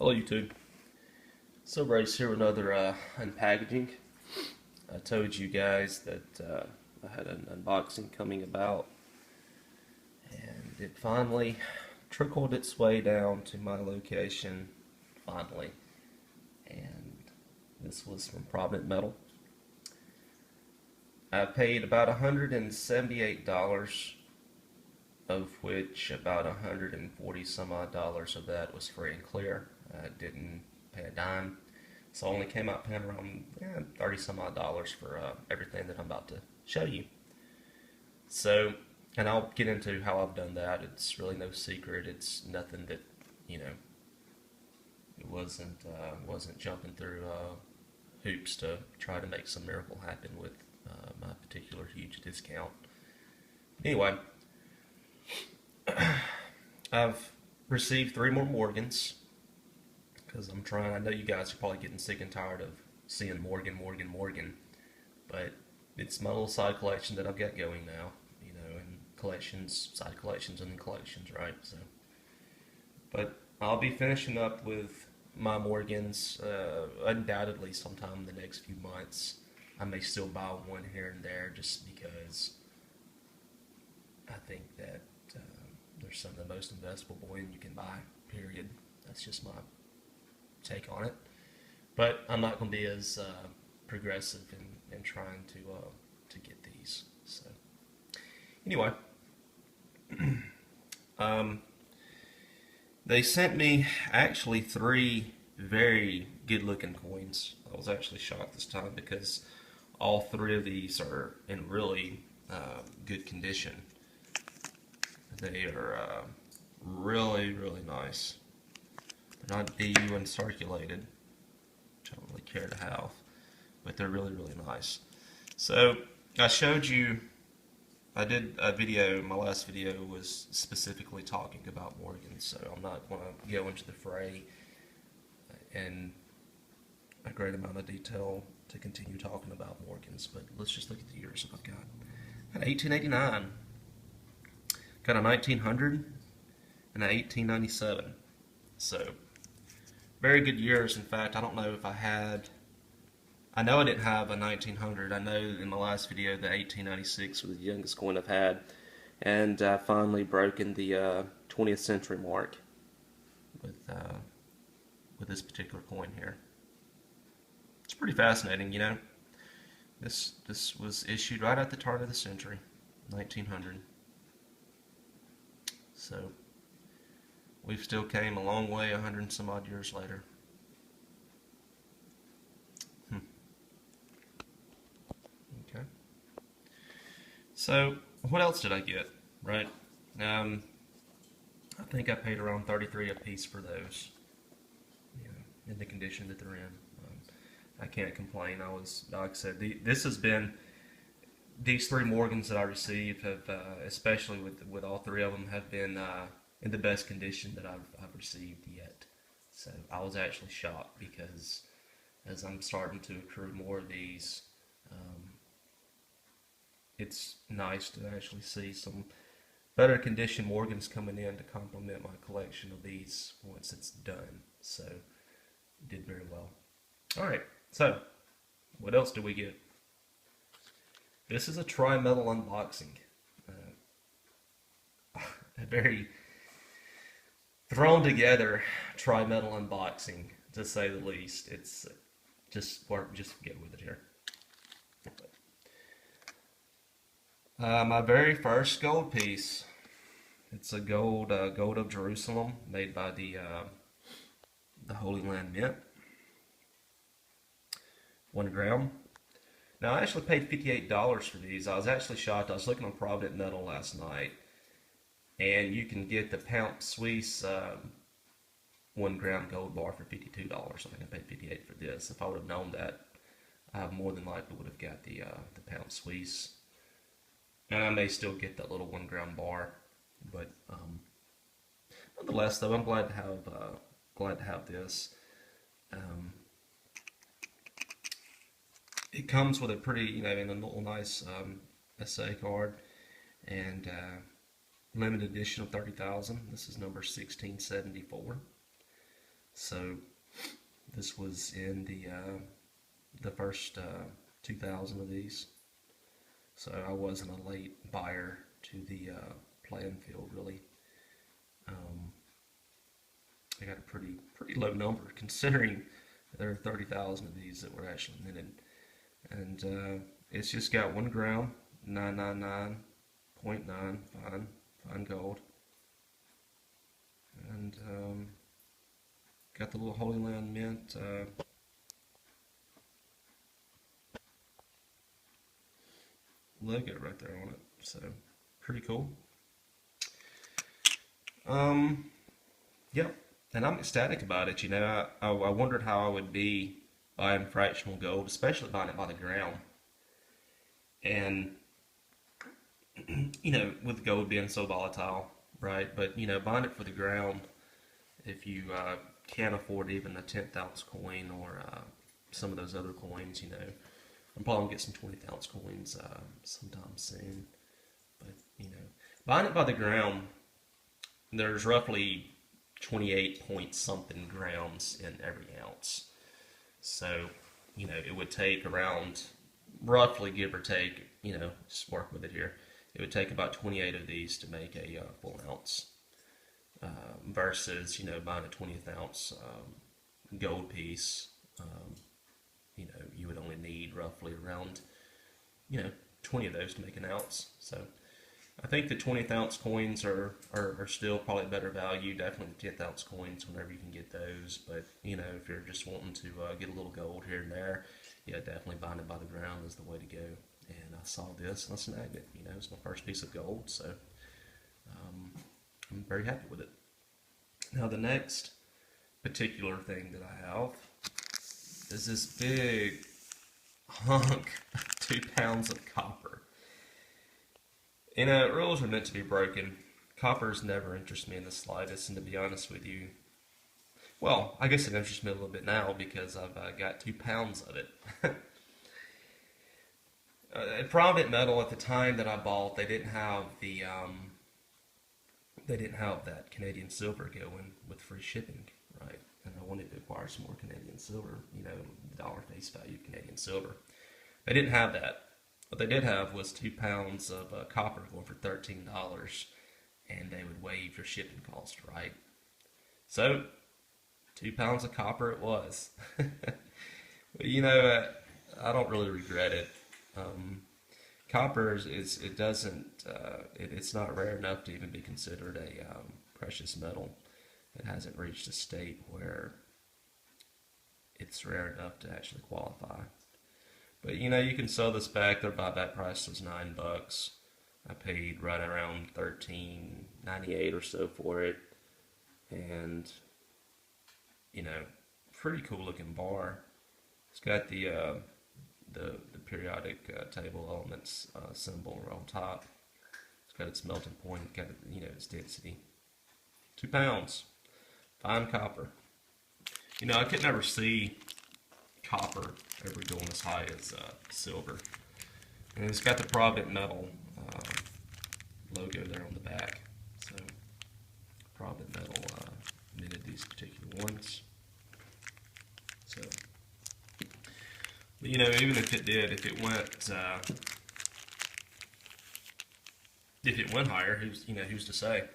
Hello YouTube. So Bryce here with another unpackaging. I told you guys that I had an unboxing coming about, and it finally trickled its way down to my location, finally. And this was from Provident Metal. I paid about $178, of which about 140 some odd dollars of that was free and clear. I didn't pay a dime, so I only came out paying around 30 some odd dollars for everything that I'm about to show you. So, and I'll get into how I've done that. It's really no secret. It's nothing that, you know, it wasn't jumping through hoops to try to make some miracle happen with my particular huge discount. Anyway, I've received 3 more Morgans because I'm trying. I know you guys are probably getting sick and tired of seeing Morgan, but it's my little side collection that I've got going now. You know, and collections, side collections, and then collections, right? So, but I'll be finishing up with my Morgans undoubtedly sometime in the next few months. I may still buy one here and there just because I think that they're some of the most investable bullion you can buy, period. That's just my take on it. But I'm not going to be as progressive in trying to get these. So anyway, they sent me actually 3 very good looking coins. I was actually shocked this time because all 3 of these are in really good condition. They are really nice. They're not DU uncirculated, which I don't really care to have, but they're really nice. So I showed you, I did a video, my last video was specifically talking about Morgans, so I'm not going to go into the fray in a great amount of detail to continue talking about Morgans, but let's just look at the years that I've got. I got 1889, got a 1900, and a 1897. So very good years. In fact, I don't know if I had, I know I didn't have a 1900. I know in my last video the 1896 was the youngest coin I've had, and I finally broken the 20th century mark with this particular coin here. It's pretty fascinating, you know. This was issued right at the turn of the century, 1900. So we've still came a long way 100 and some odd years later. Okay. So what else did I get? Right. I think I paid around 33 a piece for those. You know, in the condition that they're in. I can't complain. I was, like I said, this has been, these 3 Morgans that I received have, especially with all 3 of them, have been in the best condition that I've received yet. So I was actually shocked because as I'm starting to accrue more of these, it's nice to actually see some better condition Morgans coming in to complement my collection of these once it's done. So it did very well. Alright, so what else do we get? This is a tri-metal unboxing. A very thrown together tri-metal unboxing, to say the least. It's just get with it here. My very first gold piece. It's a gold of Jerusalem made by the Holy Land Mint. 1 gram. Now I actually paid $58 for these. I was actually shocked. I was looking on Provident Metal last night, and you can get the Pound Suisse 1 gram gold bar for $52. I think I paid $58 for this. If I would have known that, I more than likely would have got the Pound Suisse, and I may still get that little 1 gram bar. But nonetheless, though, I'm glad to have this. It comes with a pretty, you know, a little nice SA card, and limited edition of 30,000. This is number 1674. So this was in the first 2,000 of these. So I wasn't a late buyer to the playing field really. Um, I got a pretty low number considering there are 30,000 of these that were actually minted, and it's just got 1 gram, 999.9 fine gold, and got the little Holy Land Mint logo right there on it. So pretty cool. Yep. And I'm ecstatic about it. You know, I wondered how I would be buying fractional gold, especially buying it by the gram. And with gold being so volatile, right? But buying it for the gram, if you can't afford even a 10th ounce coin or some of those other coins, I'm probably gonna get some 20th ounce coins sometime soon. But buying it by the gram, there's roughly 28 point something grams in every ounce. So, it would take around, roughly give or take, just work with it here. It would take about 28 of these to make a full ounce. Versus, buying a 20th ounce gold piece, you would only need roughly around, 20 of those to make an ounce. So I think the 20th ounce coins are still probably better value. Definitely the 10th ounce coins whenever you can get those. But if you're just wanting to get a little gold here and there, yeah, definitely buying it by the ground is the way to go. And I saw this and I snagged it. It's my first piece of gold, so I'm very happy with it. Now the next particular thing that I have is this big hunk of 2 pounds of copper. Rules are meant to be broken. Copper's never interested me in the slightest, and to be honest with you, well, I guess it interests me a little bit now because I've got 2 pounds of it. Private Metal at the time that I bought, they didn't have that Canadian silver going with free shipping, right? And I wanted to acquire some more Canadian silver, dollar face value Canadian silver. They didn't have that. What they did have was 2 pounds of copper going for $13, and they would waive your shipping cost, right? So, 2 pounds of copper it was. But I don't really regret it. Copper it's not rare enough to even be considered a precious metal. It hasn't reached a state where it's rare enough to actually qualify. But you can sell this back. Their buyback price was $9. I paid right around $13.98 or so for it, and pretty cool looking bar. It's got the periodic table elements symbol on top. It's got its melting point, got its density. 2 pounds, fine copper. I could never see copper ever going as high as silver. And it's got the Provident Metal logo there on the back. So Provident Metal minted these particular ones. So, but even if it did, if it went higher, who's to say?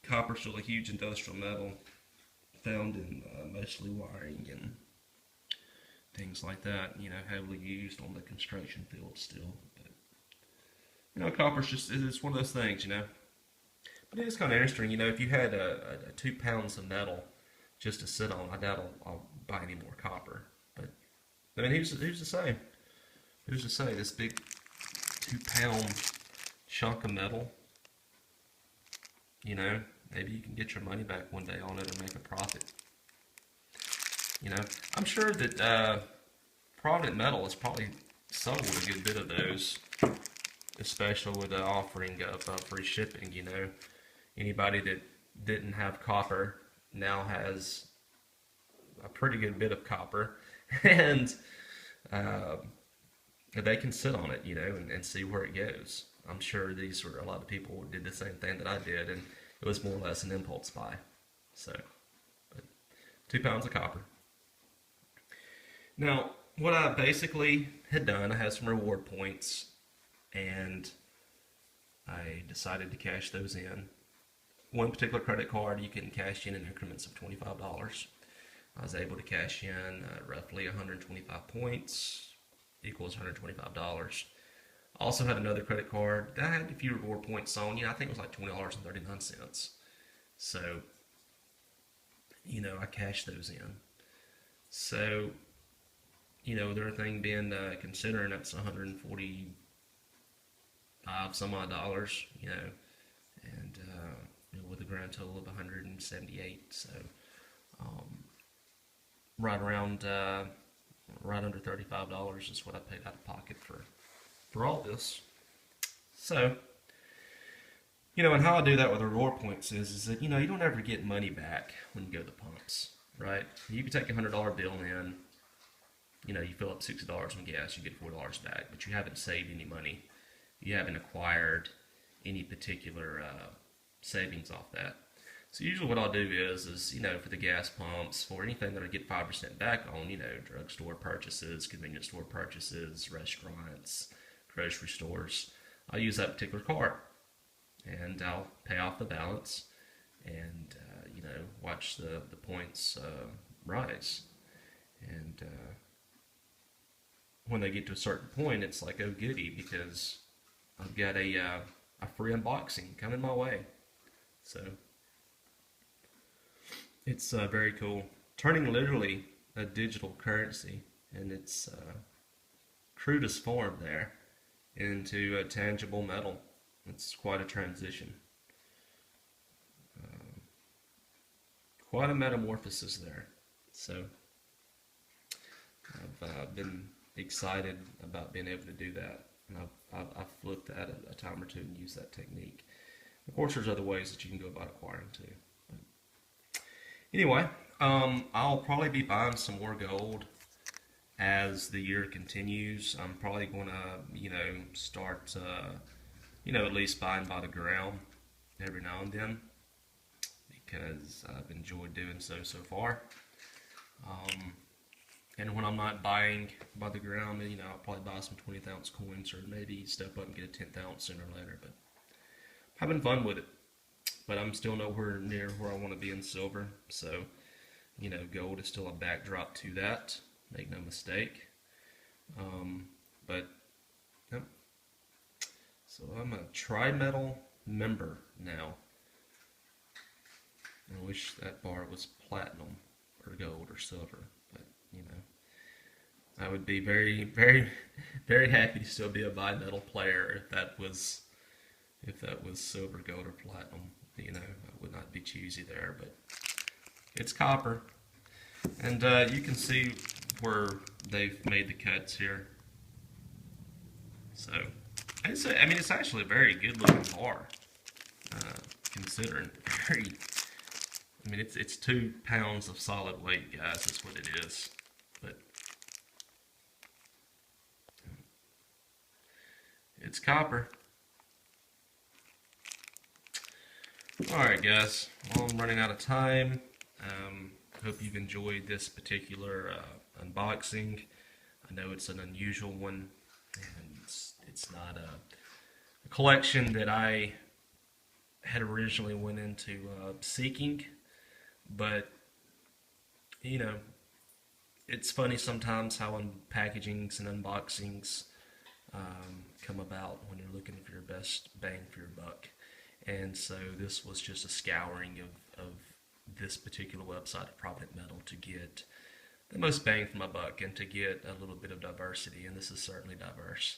Copper's still a huge industrial metal, found in mostly wiring and things like that. Heavily used on the construction field still. But copper's it's one of those things. But it is kind of interesting. If you had a 2 pounds of metal just to sit on, I doubt I'll buy any more copper. But I mean, who's to say? Who's to say this big 2 pound chunk of metal? Maybe you can get your money back one day on it or make a profit. I'm sure that Provident Metal has probably sold a good bit of those, especially with the offering of free shipping. Anybody that didn't have copper now has a pretty good bit of copper, and they can sit on it, and see where it goes. I'm sure a lot of people did the same thing that I did, and it was more or less an impulse buy. So, but 2 pounds of copper. Now, what I basically had done, I had some reward points, and I decided to cash those in. One particular credit card you can cash in increments of $25. I was able to cash in roughly 125 points, equals $125. Also had another credit card that had a few reward points on. I think it was like $20.39. So, I cashed those in. So, with everything being considering, that's 145 some odd dollars, and with a grand total of 178. So, um, right around, right under $35 is what I paid out of pocket for all this. So, and how I do that with the reward points is that, you don't ever get money back when you go to the pumps, right? You can take a $100 bill in, you fill up $60 on gas, you get $4 back, but you haven't saved any money. You haven't acquired any particular savings off that. So usually what I'll do is for the gas pumps, for anything that I get 5% back on, drugstore purchases, convenience store purchases, restaurants, grocery stores, I'll use that particular card. And I'll pay off the balance and, watch the points rise. And when they get to a certain point, it's like, oh goody, because I've got a free unboxing coming my way. So it's very cool. Turning literally a digital currency in its crudest form there into a tangible metal. It's quite a transition. Quite a metamorphosis there. So I've been excited about being able to do that. And I've flipped that a time or two and used that technique. Of course, there's other ways that you can go about acquiring too. But anyway, I'll probably be buying some more gold as the year continues. I'm probably going to, start, at least buying by the gram every now and then, because I've enjoyed doing so far. And when I'm not buying by the gram, I'll probably buy some 20th ounce coins, or maybe step up and get a 10th ounce sooner or later. But having fun with it. But I'm still nowhere near where I want to be in silver. So, gold is still a backdrop to that. Make no mistake. But, yep. So I'm a tri-metal member now. I wish that bar was platinum or gold or silver, but I would be very, very, very happy to still be a bimetal player if that was silver, gold, or platinum. I would not be choosy there, but it's copper, and you can see where they've made the cuts here. So it's actually a very good looking bar, considering it's 2 pounds of solid weight, guys. That's what it is. But it's copper. Alright, guys. Well, I'm running out of time. Hope you've enjoyed this particular unboxing. I know it's an unusual one, and it's not a collection that I had originally went into seeking. But, it's funny sometimes how packagings and unboxings come about when you're looking for your best bang for your buck. And so this was just a scouring of this particular website of Provident Metal to get the most bang for my buck and to get a little bit of diversity, and this is certainly diverse.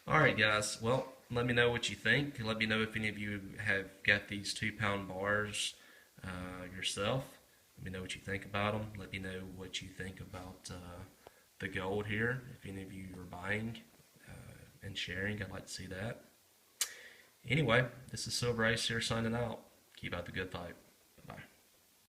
Alright guys, well, let me know what you think. Let me know if any of you have got these 2-pound bars yourself. Let me know what you think about them. Let me know what you think about the gold here. If any of you are buying and sharing, I'd like to see that. Anyway, this is Silver Ace here signing out. Keep out the good fight.